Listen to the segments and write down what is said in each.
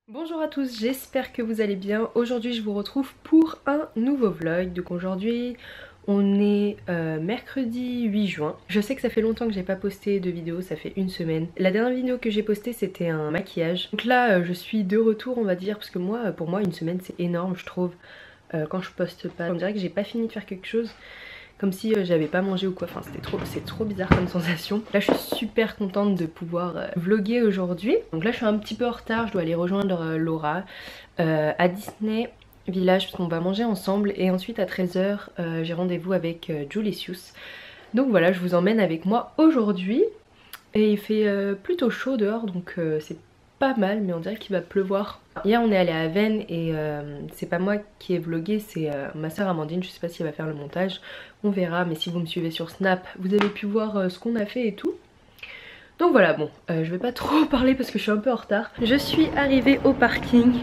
Bonjour à tous, j'espère que vous allez bien. Aujourd'hui je vous retrouve pour un nouveau vlog. Donc aujourd'hui on est mercredi 8 juin. Je sais que ça fait longtemps que j'ai pas posté de vidéo, ça fait une semaine. La dernière vidéo que j'ai postée c'était un maquillage. Donc là je suis de retour on va dire, parce que moi pour moi une semaine c'est énorme je trouve. Quand je poste pas, on dirait que j'ai pas fini de faire quelque chose. Comme si j'avais pas mangé ou quoi, enfin c'est trop bizarre comme sensation. Là je suis super contente de pouvoir vlogger aujourd'hui. Donc là je suis un petit peu en retard, je dois aller rejoindre Laura à Disney Village parce qu'on va manger ensemble. Et ensuite à 13 h j'ai rendez-vous avec Julicius. Donc voilà, je vous emmène avec moi aujourd'hui. Et il fait plutôt chaud dehors donc c'est pas mal, mais on dirait qu'il va pleuvoir. Hier on est allé à Vennes et c'est pas moi qui ai vlogué, c'est ma soeur Amandine, je sais pas si elle va faire le montage, on verra, mais si vous me suivez sur Snap vous avez pu voir ce qu'on a fait et tout. Donc voilà, bon, je vais pas trop parler parce que je suis un peu en retard. Je suis arrivée au parking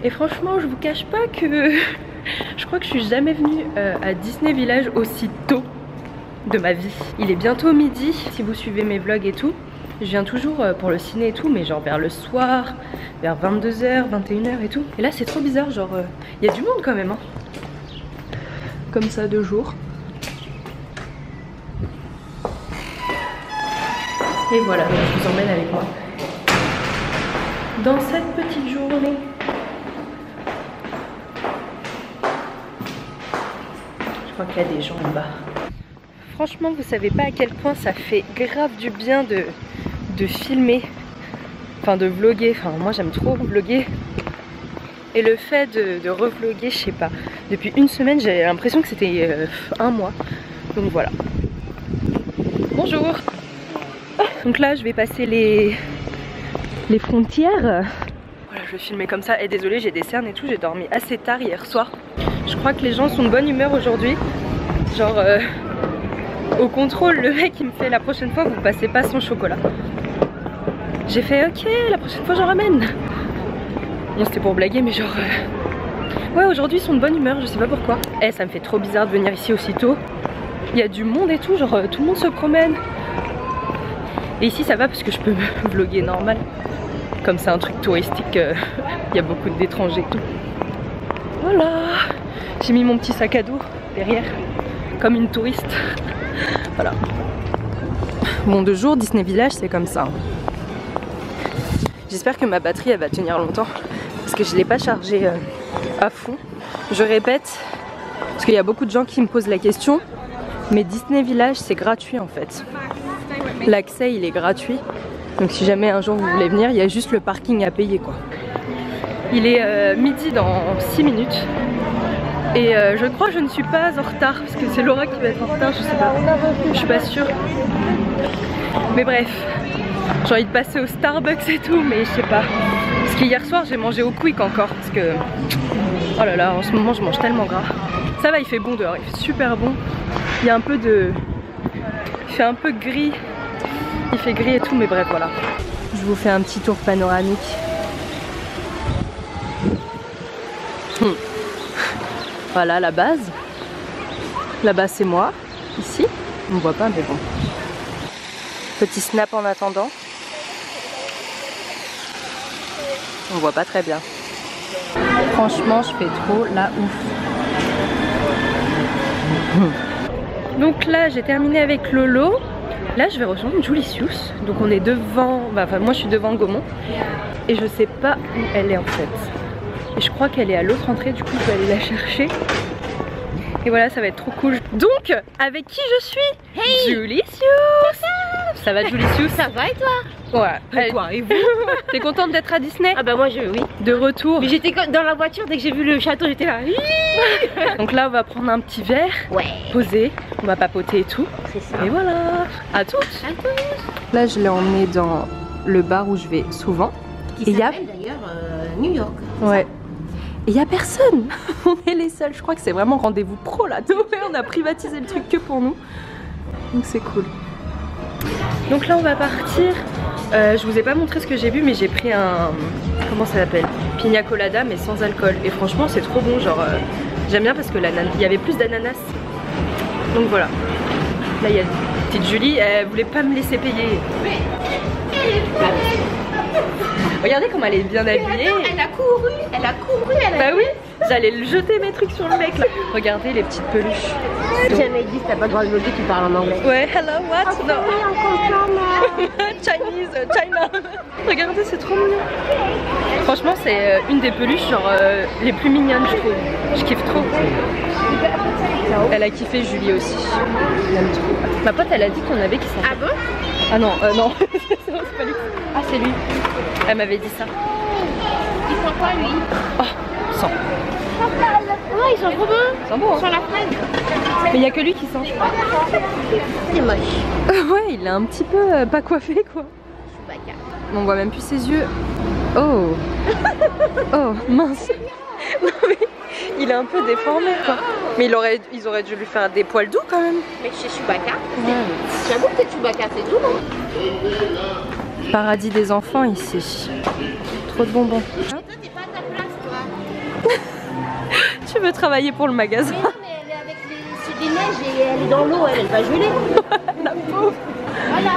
et franchement je vous cache pas que je crois que je suis jamais venue à Disney Village aussi tôt de ma vie. Il est bientôt midi si vous suivez mes vlogs et tout. Je viens toujours pour le ciné et tout, mais genre vers le soir, vers 22 h, 21 h et tout. Et là c'est trop bizarre, genre il y a du monde quand même hein. Comme ça de jour. Et voilà, donc je vous emmène avec moi dans cette petite journée. Je crois qu'il y a des gens en bas. Franchement vous savez pas à quel point ça fait grave du bien de filmer, enfin de vlogger, enfin moi j'aime trop vlogger. Et le fait de revlogger, je sais pas, depuis une semaine j'ai l'impression que c'était un mois. Donc voilà. Bonjour. Donc là je vais passer les frontières. Voilà, je vais filmer comme ça. Et désolée j'ai des cernes et tout, j'ai dormi assez tard hier soir. Je crois que les gens sont de bonne humeur aujourd'hui. Genre au contrôle, le mec il me fait la prochaine fois vous passez pas son chocolat. J'ai fait ok, la prochaine fois j'en ramène. Bon c'était pour blaguer mais genre ouais aujourd'hui ils sont de bonne humeur, je sais pas pourquoi. Eh ça me fait trop bizarre de venir ici aussitôt. Il y a du monde et tout, genre tout le monde se promène. Et ici ça va parce que je peux me vlogger normal. Comme c'est un truc touristique, il y a beaucoup d'étrangers et tout. Voilà. J'ai mis mon petit sac à dos derrière, comme une touriste. Voilà. Bon de jour Disney Village c'est comme ça. J'espère que ma batterie elle va tenir longtemps parce que je l'ai pas chargée à fond. Je répète parce qu'il y a beaucoup de gens qui me posent la question, mais Disney Village c'est gratuit en fait. L'accès il est gratuit, donc si jamais un jour vous voulez venir, il y a juste le parking à payer quoi. Il est midi dans 6 minutes. Et je crois que je ne suis pas en retard parce que c'est Laura qui va être en retard, je sais pas, je suis pas sûre. Mais bref, j'ai envie de passer au Starbucks et tout, mais je sais pas. Parce qu'hier soir j'ai mangé au Quick encore parce que oh là là, en ce moment je mange tellement gras. Ça va, il fait bon dehors, il fait super bon. Il y a un peu de... il fait un peu gris. Il fait gris et tout, mais bref voilà. Je vous fais un petit tour panoramique. Voilà la base. Là-bas c'est moi. Ici, on ne voit pas mais bon. Petit snap en attendant. On voit pas très bien. Franchement je fais trop la ouf. Donc là j'ai terminé avec Lolo. Là je vais rejoindre Julicius. Donc on est devant, enfin moi je suis devant Gaumont. Et je sais pas où elle est en fait. Et je crois qu'elle est à l'autre entrée, du coup je vais aller la chercher. Et voilà, ça va être trop cool. Donc, avec qui je suis? Hey Julicius. Ça va Julicius? Ça va et toi? Ouais. Quoi, et vous? T'es contente d'être à Disney? Ah bah moi oui. De retour. Mais j'étais dans la voiture, dès que j'ai vu le château, j'étais là. Donc là on va prendre un petit verre. Ouais. Poser, on va papoter et tout. C'est ça. Et voilà. À toutes. À tous. Là je l'ai emmené dans le bar où je vais souvent. Qui s'appelle d'ailleurs New York. Ouais. Et il n'y a personne. On est les seuls. Je crois que c'est vraiment rendez-vous pro là. On a privatisé le truc que pour nous. Donc c'est cool. Donc là on va partir. Je vous ai pas montré ce que j'ai bu, mais j'ai pris un... comment ça s'appelle? Pina colada mais sans alcool. Et franchement c'est trop bon. Genre j'aime bien parce que il y avait plus d'ananas. Donc voilà. Là il y a petite Julie. Elle voulait pas me laisser payer. Regardez comment elle est bien habillée. Elle a couru, elle a couru, elle a... Bah oui, j'allais jeter mes trucs sur le mec là. Regardez les petites peluches. J'ai jamais dit, t'as pas le droit de voler, tu parles en anglais. Ouais, hello, what? No. Non. Chinese, China. Regardez, c'est trop mignon. Franchement, c'est une des peluches genre les plus mignonnes, je trouve. Je kiffe trop. Elle a kiffé Julie aussi. Elle aime trop. Ma pote, elle a dit qu'on avait qui s'en. Ah bon? Ah non, non. C'est pas lui. Ah, c'est lui. Elle m'avait dit ça. Il sent quoi lui? Oh, sang. Ouais, ils sont trop bons. Ils sont bons, hein. Sur la fraise. Mais il n'y a que lui qui sent, je crois. C'est moche. Ouais, il est un petit peu pas coiffé quoi. Chewbacca. On voit même plus ses yeux. Oh. Oh, mince. Non mais il est un peu déformé quoi. Mais ils auraient dû lui faire des poils doux quand même. Mais chez Chewbacca, Ouais. j'avoue que t'es Chewbacca, c'est tout, non? Paradis des enfants ici. Trop de bonbons. Mais toi, t'es pas à ta place, toi. Tu veux travailler pour le magasin? Mais non, mais elle est avec les... c'est des neiges et elle est dans l'eau, elle va geler. La pauvre. Voilà.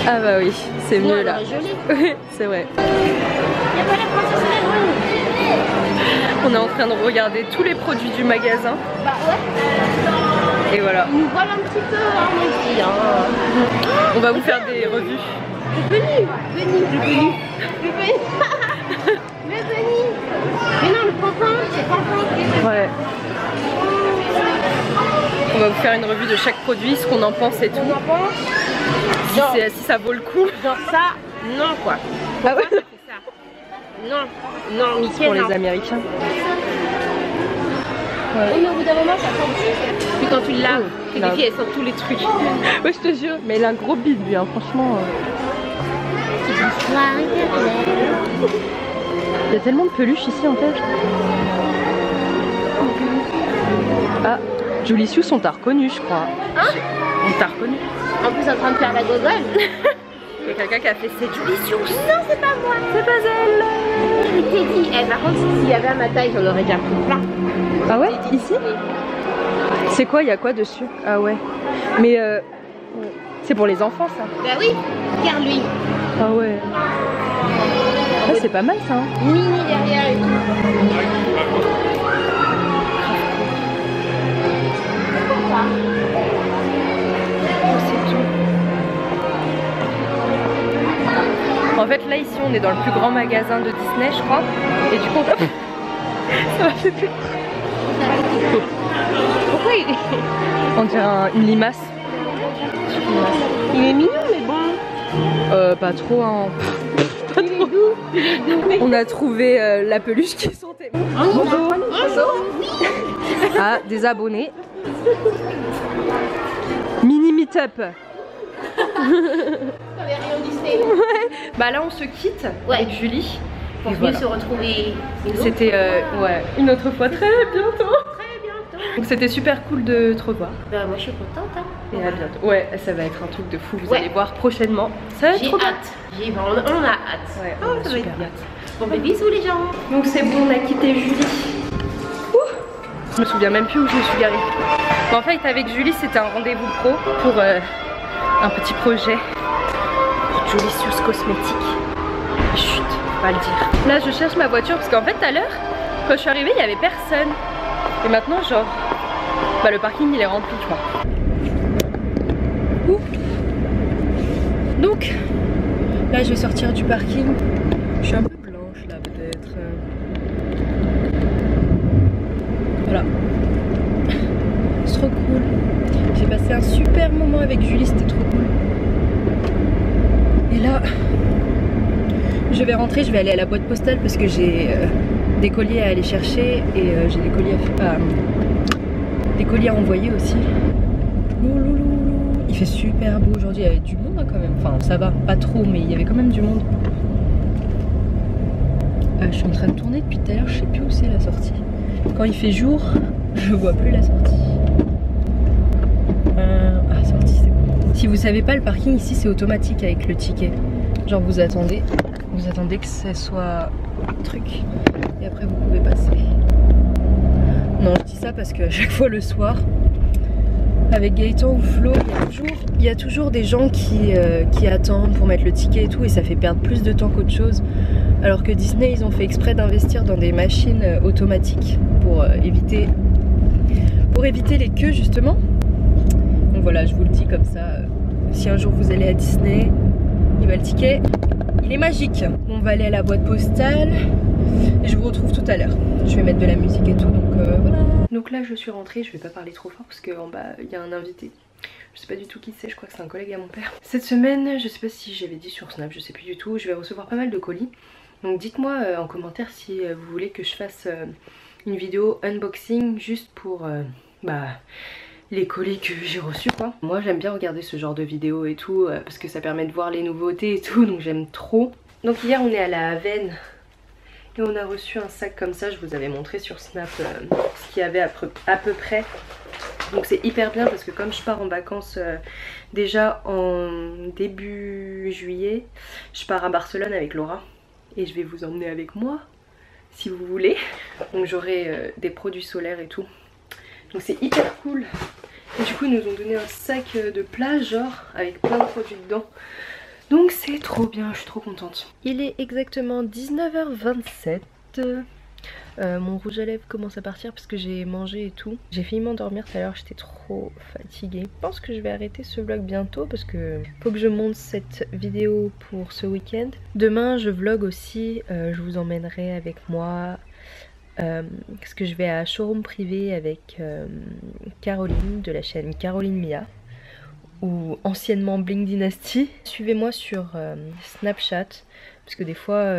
Ah bah oui, c'est Sinon, mieux elle là. aurait gelé. Oui, c'est vrai. Y'a pas la princesse On est en train de regarder tous les produits du magasin. Bah ouais. Et voilà. Ils nous volent un petit peu, hein, mon petit, hein. On va vous faire des revues. Le Bunny. Mais non, le Pantin, c'est Pantin. Ouais. On va vous faire une revue de chaque produit, ce qu'on en pense et tout. On en pense. Si ça vaut le coup. Genre ça, non quoi. Ah ouais. C'est ça. Non, non, Mickey, Pour non. les Américains. Oui, mais au bout d'un moment, ça sent. Puis quand tu le laves, tes Lave. filles, elles sentent tous les trucs. Ouais, je te jure. Mais il a un gros bide lui, hein, franchement. Il y a tellement de peluches ici en fait. Ah, Julie Sioux, on t'a reconnu, je crois. Hein? On t'a reconnu. En plus, en train de faire la gogole. Il y a quelqu'un qui a fait c'est Julie Sioux. Non, c'est pas moi. C'est pas elle. Je t'ai dit. Eh, par contre, s'il y avait à ma taille, j'en aurais déjà pris plein. Ah ouais, ici? C'est quoi, il y a quoi dessus? Ah ouais. Mais c'est pour les enfants ça. Bah oui, regarde lui. Ah ouais. Ah, c'est pas mal ça. Hein. Mini derrière et tout. En fait là ici on est dans le plus grand magasin de Disney je crois. Et du coup ça m'a fait peur. Pourquoi il est... On dirait une limace. Il est mignon mais bon. Pas trop hein. Pas Il est trop. doux. Il est doux. On a trouvé la peluche qui sentait. Bonjour. Bonjour. Ah, des abonnés. Mini meet-up. Bah là on se quitte avec Julie. Pour mieux se retrouver. C'était ouais, une autre fois très bientôt. Très bientôt. Donc c'était super cool de te revoir. Bah moi je suis contente hein. Et à bientôt. Ouais, ça va être un truc de fou, vous Ouais. allez voir prochainement. Ça va être J'ai trop bien. hâte. On a hâte. Ouais, Oh, on a ça va être super bien. hâte. Bon bah bisous les gens. Donc c'est bon, on a quitté Julie. Ouh, je me souviens même plus où je me suis garée. Bon, en fait avec Julie c'était un rendez-vous pro pour un petit projet pour Julie Sioux Cosmétiques. Chut, faut pas le dire. Là je cherche ma voiture parce qu'en fait tout à l'heure quand je suis arrivée il n'y avait personne. Et maintenant genre bah, le parking il est rempli tu vois. Ouh. Donc là je vais sortir du parking. Je suis un peu blanche là peut-être. Voilà. C'est trop cool. J'ai passé un super moment avec Julie, c'était trop cool. Et là, je vais rentrer, je vais aller à la boîte postale parce que j'ai des colis à aller chercher et j'ai des colis à envoyer aussi. Il fait super beau aujourd'hui, il y avait du monde hein, quand même. Enfin ça va, pas trop mais il y avait quand même du monde. Je suis en train de tourner depuis tout à l'heure, je sais plus où c'est la sortie. Quand il fait jour, je vois plus la sortie. Ah sortie c'est bon. Si vous savez pas, le parking ici c'est automatique avec le ticket. Genre vous attendez que ça soit truc et après vous pouvez passer. Non je dis ça parce que à chaque fois le soir avec Gaëtan ou Flo, il y a toujours des gens qui attendent pour mettre le ticket et tout, et ça fait perdre plus de temps qu'autre chose. Alors que Disney, ils ont fait exprès d'investir dans des machines automatiques pour éviter les queues justement. Donc voilà, je vous le dis comme ça, si un jour vous allez à Disney, le ticket, il est magique. On va aller à la boîte postale et je vous retrouve tout à l'heure. Je vais mettre de la musique et tout, donc voilà. Donc là je suis rentrée, je vais pas parler trop fort parce qu'en bas il y a un invité. Je sais pas du tout qui c'est, je crois que c'est un collègue à mon père. Cette semaine, je sais pas si j'avais dit sur Snap, je sais plus du tout, je vais recevoir pas mal de colis. Donc dites-moi en commentaire si vous voulez que je fasse une vidéo unboxing juste pour les colis que j'ai reçus quoi. Moi j'aime bien regarder ce genre de vidéos et tout parce que ça permet de voir les nouveautés et tout, donc j'aime trop. Donc hier on est à la Aven et on a reçu un sac comme ça, je vous avais montré sur Snap ce qu'il y avait à peu près. Donc c'est hyper bien parce que comme je pars en vacances déjà en début juillet, je pars à Barcelone avec Laura et je vais vous emmener avec moi si vous voulez. Donc j'aurai des produits solaires et tout. Donc c'est hyper cool. Et du coup ils nous ont donné un sac de plage genre avec plein de produits dedans. Donc c'est trop bien, je suis trop contente. Il est exactement 19h27. Mon rouge à lèvres commence à partir parce que j'ai mangé et tout. J'ai failli m'endormir tout à l'heure, j'étais trop fatiguée. Je pense que je vais arrêter ce vlog bientôt parce que faut que je monte cette vidéo pour ce week-end. Demain je vlog aussi, je vous emmènerai avec moi. Parce que je vais à showroom privé avec Caroline de la chaîne Caroline Mia ou anciennement Bling Dynasty. Suivez-moi sur Snapchat parce que des fois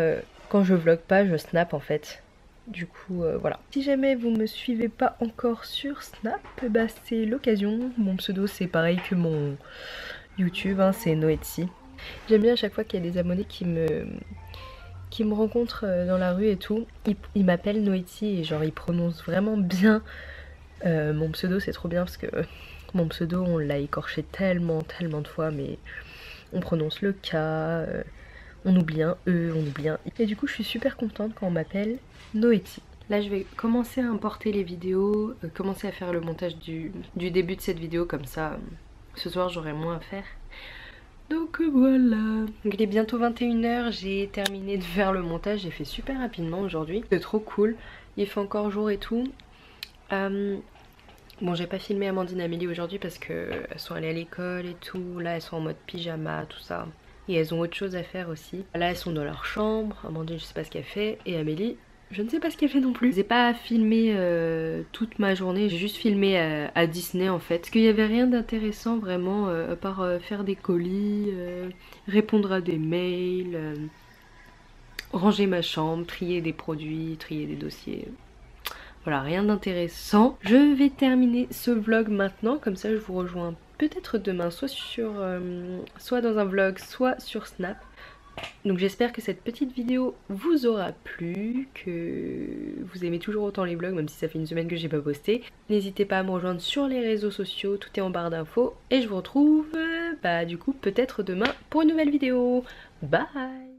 quand je vlog pas je snap en fait. Du coup voilà. Si jamais vous me suivez pas encore sur Snap, bah c'est l'occasion. Mon pseudo c'est pareil que mon YouTube, hein, c'est Noetsi. J'aime bien à chaque fois qu'il y a des abonnés qui me rencontrent dans la rue et tout. Ils m'appellent Noetsi et genre ils prononcent vraiment bien mon pseudo, c'est trop bien parce que mon pseudo on l'a écorché tellement de fois, mais on prononce le K, on oublie un E, on oublie un I. Et du coup je suis super contente quand on m'appelle Noetsi. Là je vais commencer à importer les vidéos, commencer à faire le montage du début de cette vidéo, comme ça ce soir j'aurai moins à faire. Donc voilà. Donc il est bientôt 21h, j'ai terminé de faire le montage, j'ai fait super rapidement aujourd'hui. C'est trop cool, il fait encore jour et tout. Bon j'ai pas filmé Amandine et Amélie aujourd'hui parce qu'elles sont allées à l'école et tout. Là elles sont en mode pyjama, tout ça. Et elles ont autre chose à faire aussi. Là elles sont dans leur chambre, Amandine je sais pas ce qu'elle fait. Et Amélie, je ne sais pas ce qu'elle fait non plus. J'ai pas filmé toute ma journée, j'ai juste filmé à Disney en fait. Parce qu'il n'y avait rien d'intéressant vraiment à part faire des colis, répondre à des mails, ranger ma chambre, trier des produits, trier des dossiers. Voilà, rien d'intéressant. Je vais terminer ce vlog maintenant, comme ça je vous rejoins peut-être demain, soit dans un vlog, soit sur Snap. Donc j'espère que cette petite vidéo vous aura plu, que vous aimez toujours autant les vlogs, même si ça fait une semaine que j'ai pas posté. N'hésitez pas à me rejoindre sur les réseaux sociaux, tout est en barre d'infos. Et je vous retrouve du coup peut-être demain pour une nouvelle vidéo. Bye!